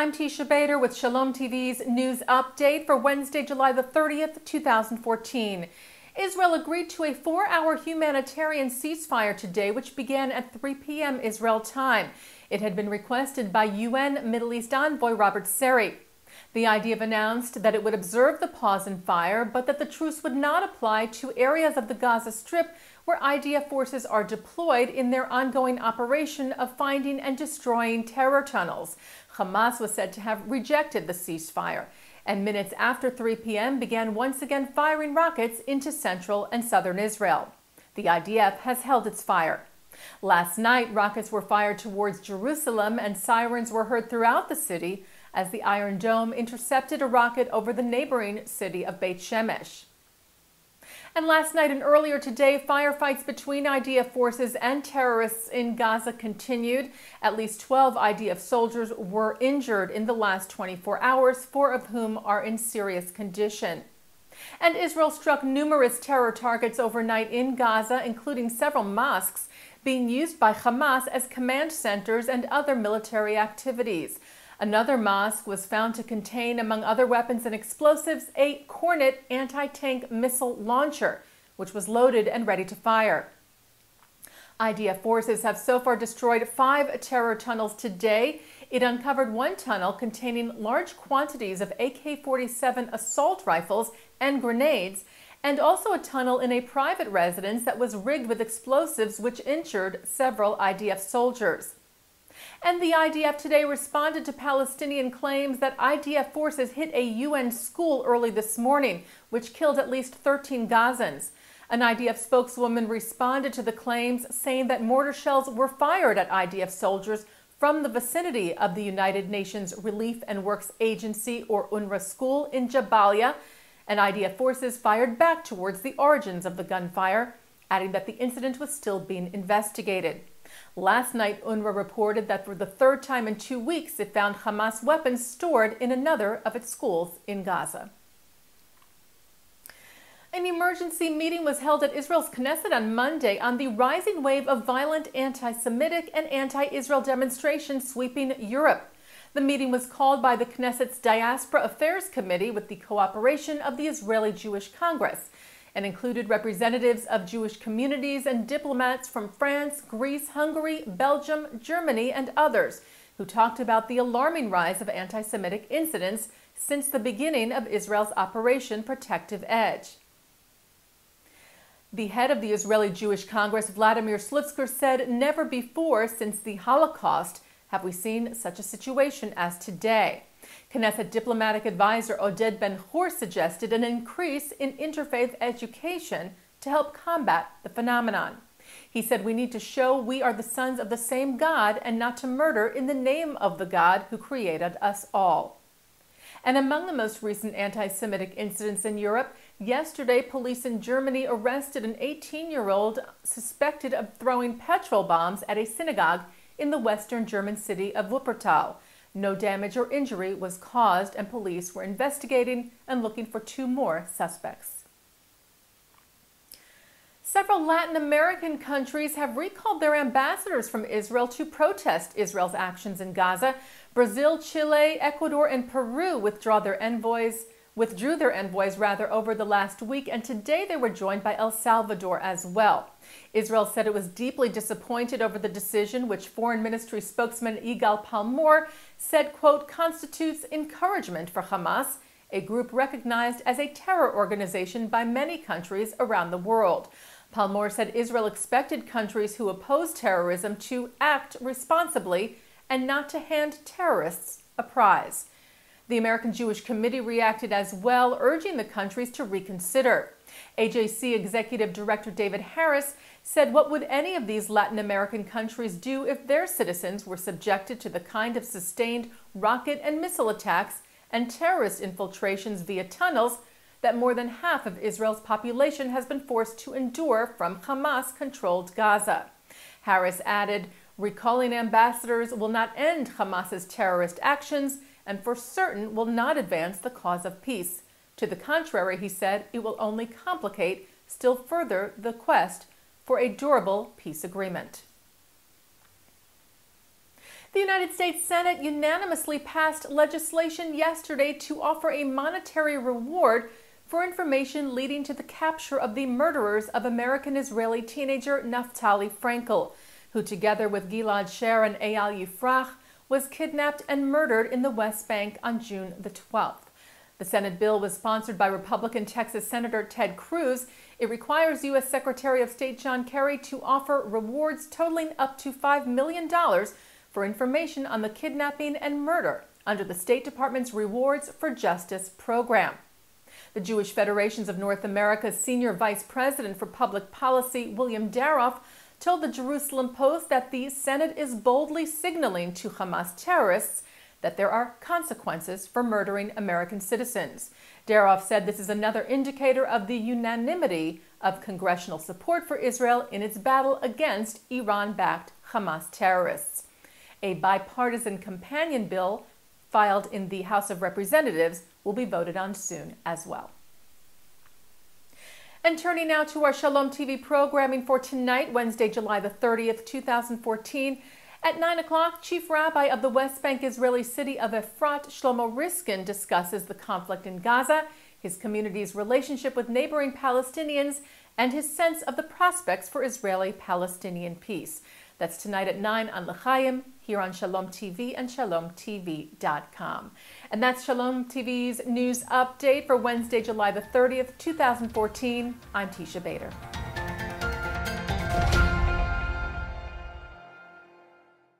I'm Teisha Bader with Shalom TV's news update for Wednesday, July the 30th, 2014. Israel agreed to a 4-hour humanitarian ceasefire today, which began at 3 p.m. Israel time. It had been requested by UN Middle East envoy Robert Seri. The IDF announced that it would observe the pause in fire, but that the truce would not apply to areas of the Gaza Strip where IDF forces are deployed in their ongoing operation of finding and destroying terror tunnels. Hamas was said to have rejected the ceasefire, and minutes after 3 p.m. began once again firing rockets into central and southern Israel. The IDF has held its fire. Last night, rockets were fired towards Jerusalem and sirens were heard throughout the city as the Iron Dome intercepted a rocket over the neighboring city of Beit Shemesh. And last night and earlier today, firefights between IDF forces and terrorists in Gaza continued. At least 12 IDF soldiers were injured in the last 24 hours, 4 of whom are in serious condition. And Israel struck numerous terror targets overnight in Gaza, including several mosques being used by Hamas as command centers and other military activities. Another mosque was found to contain, among other weapons and explosives, a Kornet anti-tank missile launcher, which was loaded and ready to fire. IDF forces have so far destroyed 5 terror tunnels today. It uncovered one tunnel containing large quantities of AK-47 assault rifles and grenades, and also a tunnel in a private residence that was rigged with explosives, which injured several IDF soldiers. And the IDF today responded to Palestinian claims that IDF forces hit a UN school early this morning, which killed at least 13 Gazans. An IDF spokeswoman responded to the claims, saying that mortar shells were fired at IDF soldiers from the vicinity of the United Nations Relief and Works Agency, or UNRWA, school in Jabalia, and IDF forces fired back towards the origins of the gunfire, adding that the incident was still being investigated. Last night, UNRWA reported that for the 3rd time in 2 weeks, it found Hamas weapons stored in another of its schools in Gaza. An emergency meeting was held at Israel's Knesset on Monday on the rising wave of violent anti-Semitic and anti-Israel demonstrations sweeping Europe. The meeting was called by the Knesset's Diaspora Affairs Committee with the cooperation of the Israeli Jewish Congress, and included representatives of Jewish communities and diplomats from France, Greece, Hungary, Belgium, Germany, and others, who talked about the alarming rise of anti-Semitic incidents since the beginning of Israel's Operation Protective Edge. The head of the Israeli Jewish Congress, Vladimir Slutzker, said, "Never before since the Holocaust have we seen such a situation as today." Knesset diplomatic advisor Oded Ben-Hur suggested an increase in interfaith education to help combat the phenomenon. He said, "We need to show we are the sons of the same God and not to murder in the name of the God who created us all." And among the most recent anti-Semitic incidents in Europe, yesterday police in Germany arrested an 18-year-old suspected of throwing petrol bombs at a synagogue in the western German city of Wuppertal. No damage or injury was caused, and police were investigating and looking for 2 more suspects. Several Latin American countries have recalled their ambassadors from Israel to protest Israel's actions in Gaza. Brazil, Chile, Ecuador, and Peru withdrew their envoys over the last week, and today they were joined by El Salvador as well. Israel said it was deeply disappointed over the decision, which Foreign Ministry spokesman Yigal Palmore said, quote, constitutes encouragement for Hamas, a group recognized as a terror organization by many countries around the world. Palmore said Israel expected countries who oppose terrorism to act responsibly and not to hand terrorists a prize. The American Jewish Committee reacted as well, urging the countries to reconsider. AJC Executive Director David Harris said, "What would any of these Latin American countries do if their citizens were subjected to the kind of sustained rocket and missile attacks and terrorist infiltrations via tunnels that more than half of Israel's population has been forced to endure from Hamas-controlled Gaza?" Harris added, "Recalling ambassadors will not end Hamas's terrorist actions and for certain will not advance the cause of peace. To the contrary," he said, "it will only complicate still further the quest for a durable peace agreement." The United States Senate unanimously passed legislation yesterday to offer a monetary reward for information leading to the capture of the murderers of American-Israeli teenager Naftali Frankel, who together with Gilad Sher and Eyal Yifrach was kidnapped and murdered in the West Bank on June the 12th. The Senate bill was sponsored by Republican Texas Senator Ted Cruz. It requires U.S. Secretary of State John Kerry to offer rewards totaling up to $5 million for information on the kidnapping and murder under the State Department's Rewards for Justice program. The Jewish Federations of North America's Senior Vice President for Public Policy, William Daroff, told the Jerusalem Post that the Senate is boldly signaling to Hamas terrorists that there are consequences for murdering American citizens. Daroff said this is another indicator of the unanimity of congressional support for Israel in its battle against Iran-backed Hamas terrorists. A bipartisan companion bill filed in the House of Representatives will be voted on soon as well. And turning now to our Shalom TV programming for tonight, Wednesday, July the 30th, 2014. At 9 o'clock, Chief Rabbi of the West Bank Israeli city of Efrat, Shlomo Riskin, discusses the conflict in Gaza, his community's relationship with neighboring Palestinians, and his sense of the prospects for Israeli-Palestinian peace. That's tonight at 9 on L'Chaim, here on Shalom TV and ShalomTV.com. And that's Shalom TV's news update for Wednesday, July the 30th, 2014. I'm Teisha Bader.